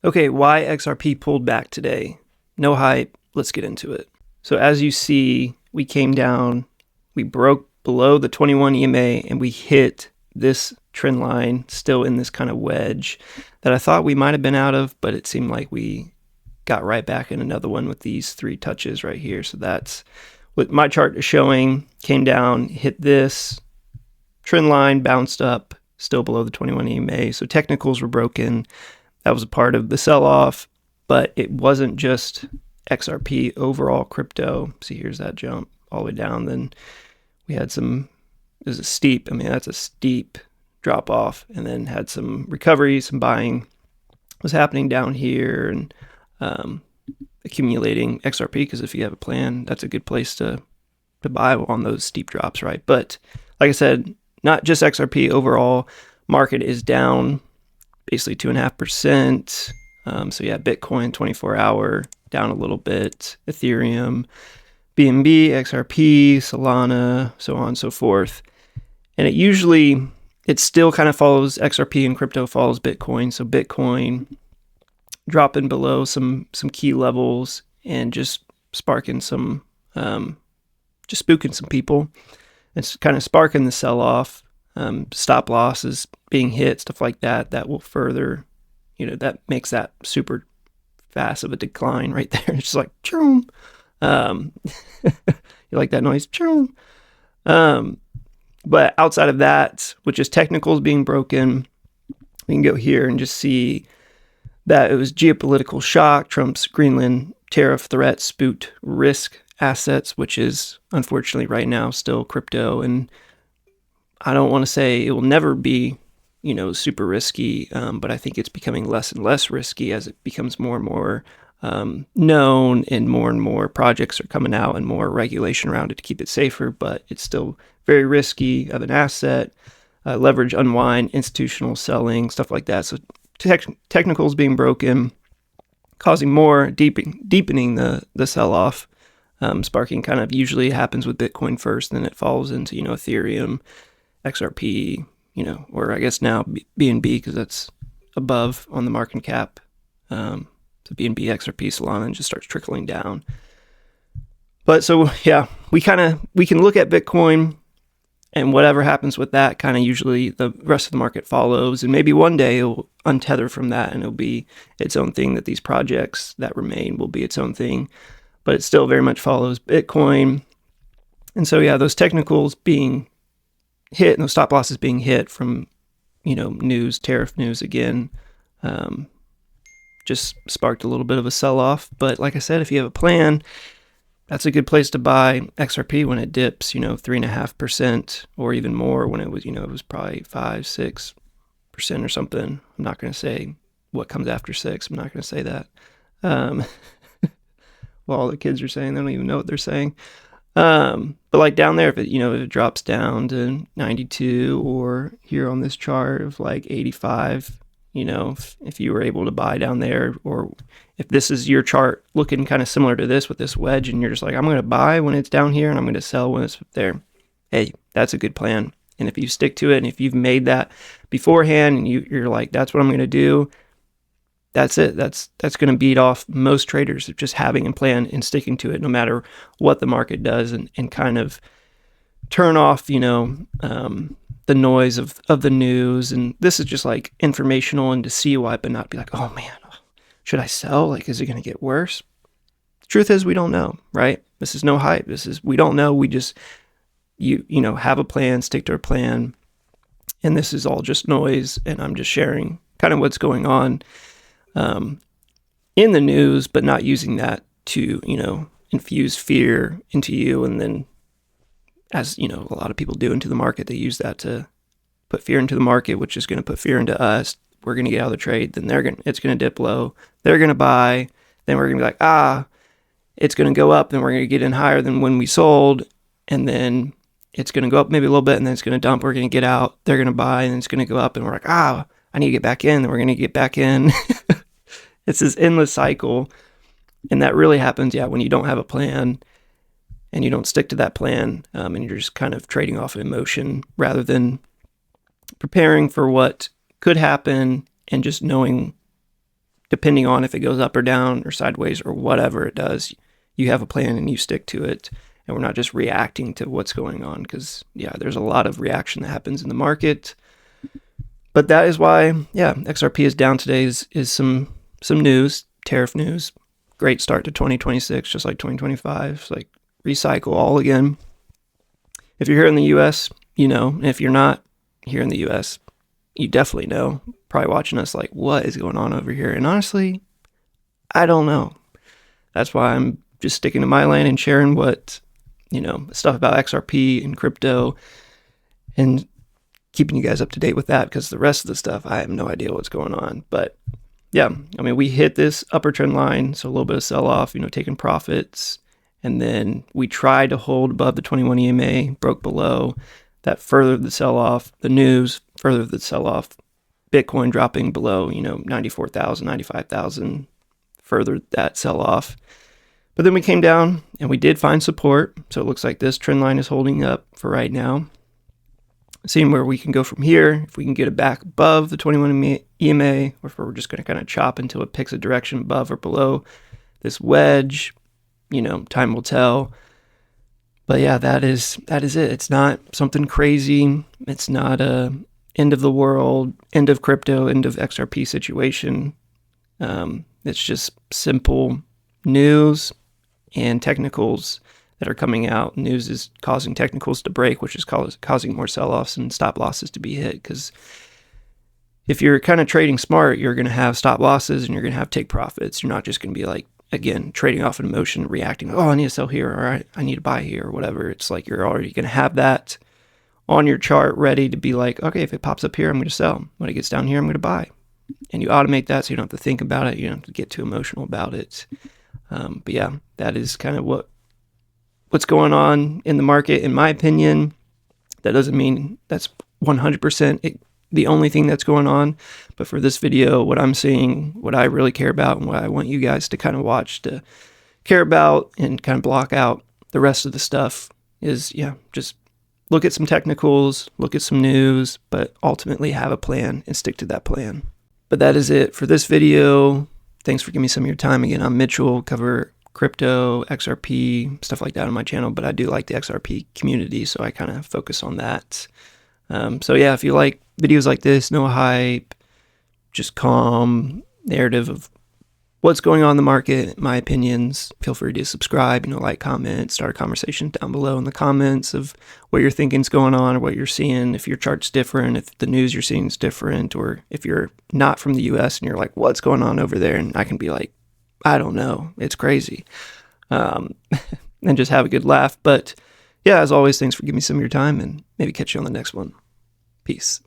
Okay, why XRP pulled back today? No hype. Let's get into it. So as you see, we came down, we broke below the 21 EMA, and we hit this trend line still in this kind of wedge that I thought we might have been out of, but it seemed like we got right back in another one with these three touches right here. So that's what my chart is showing. Came down, hit this trend line, bounced up, still below the 21 EMA. So technicals were broken. That was a part of the sell-off, but it wasn't just XRP, overall crypto. See, here's that jump all the way down. Then we had there's a steep, that's a steep drop off, and then had some recovery, some buying was happening down here, and accumulating XRP, because if you have a plan, that's a good place to buy on those steep drops, right? But like I said, not just XRP, overall market is down basically 2.5%. So yeah, Bitcoin 24-hour down a little bit, Ethereum, BNB, XRP, Solana, so on and so forth. And it still kind of follows XRP, and crypto follows Bitcoin. So Bitcoin dropping below some key levels and just sparking just spooking some people. It's kind of sparking the sell-off. Stop losses being hit, stuff like that. That will further, that makes that super fast of a decline right there. It's just like, choom. You like that noise? Choom. But outside of that, which is technicals being broken, we can go here and just see that it was geopolitical shock, Trump's Greenland tariff threat spooked risk assets, which is unfortunately right now still crypto. And I don't want to say it will never be, super risky, but I think it's becoming less and less risky as it becomes more and more known, and more projects are coming out and more regulation around it to keep it safer, but it's still very risky of an asset, leverage unwind, institutional selling, stuff like that. So technicals being broken, causing more deepening the sell-off, sparking kind of usually happens with Bitcoin first, then it falls into, Ethereum, XRP, or I guess now BNB, because that's above on the market cap. So BNB, XRP, Solana, and just starts trickling down. But so, yeah, we can look at Bitcoin, and whatever happens with that, kind of usually the rest of the market follows. And maybe one day it'll untether from that, and it'll be its own thing, that these projects that remain will be its own thing. But it still very much follows Bitcoin. And so, yeah, those technicals being hit and those stop losses being hit from, tariff news again, just sparked a little bit of a sell-off. But like I said, if you have a plan, that's a good place to buy XRP when it dips, 3.5% or even more, when it was probably 5-6% or something. I'm not going to say what comes after 6. I'm not going to say that. Well, all the kids are saying, they don't even know what they're saying. But like down there, if it drops down to 92, or here on this chart of like 85, if you were able to buy down there, or if this is your chart looking kind of similar to this with this wedge, and you're just like, I'm going to buy when it's down here and I'm going to sell when it's there. Hey, that's a good plan. And if you stick to it, and if you've made that beforehand, and you're like, that's what I'm going to do, that's it. That's going to beat off most traders of just having a plan and sticking to it, no matter what the market does, and kind of turn off, the noise of the news. And this is just like informational and to see why, but not be like, oh man, should I sell? Like, is it going to get worse? The truth is, we don't know, right? This is no hype. We don't know. We just, have a plan, stick to a plan. And this is all just noise. And I'm just sharing kind of what's going on in the news, but not using that to, infuse fear into you. And then, as a lot of people do, into the market, they use that to put fear into the market, which is going to put fear into us. We're going to get out of the trade. Then it's going to dip low. They're going to buy. Then we're going to be like, it's going to go up. Then we're going to get in higher than when we sold. And then it's going to go up maybe a little bit, and then it's going to dump. We're going to get out. They're going to buy, and it's going to go up. And we're like, I need to get back in. Then we're going to get back in. It's this endless cycle. And that really happens, when you don't have a plan and you don't stick to that plan, and you're just kind of trading off emotion rather than preparing for what could happen and just knowing depending on if it goes up or down or sideways or whatever it does, you have a plan and you stick to it. And we're not just reacting to what's going on, because yeah, there's a lot of reaction that happens in the market. But that is why, yeah, XRP is down today is some news, tariff news. Great start to 2026, just like 2025. It's like recycle all again. If you're here in the US, you know. And if you're not here in the US, you definitely know. Probably watching us like, what is going on over here? And honestly, I don't know. That's why I'm just sticking to my lane and sharing what, stuff about XRP and crypto and keeping you guys up to date with that, because the rest of the stuff, I have no idea what's going on. But yeah, I mean, we hit this upper trend line, so a little bit of sell-off, taking profits. And then we tried to hold above the 21 EMA, broke below. That furthered the sell-off. The news furthered the sell-off. Bitcoin dropping below, 94,000, 95,000, furthered that sell-off. But then we came down and we did find support. So it looks like this trend line is holding up for right now. Seeing where we can go from here, if we can get it back above the 21 EMA, or if we're just going to kind of chop until it picks a direction above or below this wedge, time will tell. But yeah, that is it. It's not something crazy. It's not a end of the world, end of crypto, end of XRP situation. It's just simple news and technicals that are coming out. News is causing technicals to break, which is causing more sell-offs and stop losses to be hit. Because if you're kind of trading smart, you're going to have stop losses and you're going to have take profits. You're not just going to be like, again, trading off an emotion, reacting, oh, I need to sell here, or I need to buy here, or whatever. It's like you're already going to have that on your chart ready to be like, okay, if it pops up here, I'm going to sell. When it gets down here, I'm going to buy. And you automate that so you don't have to think about it. You don't have to get too emotional about it. But yeah, that is kind of what's going on in the market, in my opinion. That doesn't mean that's 100% the only thing that's going on. But for this video, what I'm seeing, what I really care about, and what I want you guys to kind of watch to care about and kind of block out the rest of the stuff is, yeah, just look at some technicals, look at some news, but ultimately have a plan and stick to that plan. But that is it for this video. Thanks for giving me some of your time. Again, I'm Mitchell, cover crypto, XRP, stuff like that on my channel, but I do like the XRP community, so I kind of focus on that. So yeah, if you like videos like this, no hype, just calm narrative of what's going on in the market, my opinions, feel free to subscribe, like, comment, start a conversation down below in the comments of what you're thinking is going on or what you're seeing. If your chart's different, if the news you're seeing is different, or if you're not from the US and you're like, what's going on over there? And I can be like, I don't know, it's crazy. And just have a good laugh. But yeah, as always, thanks for giving me some of your time, and maybe catch you on the next one. Peace.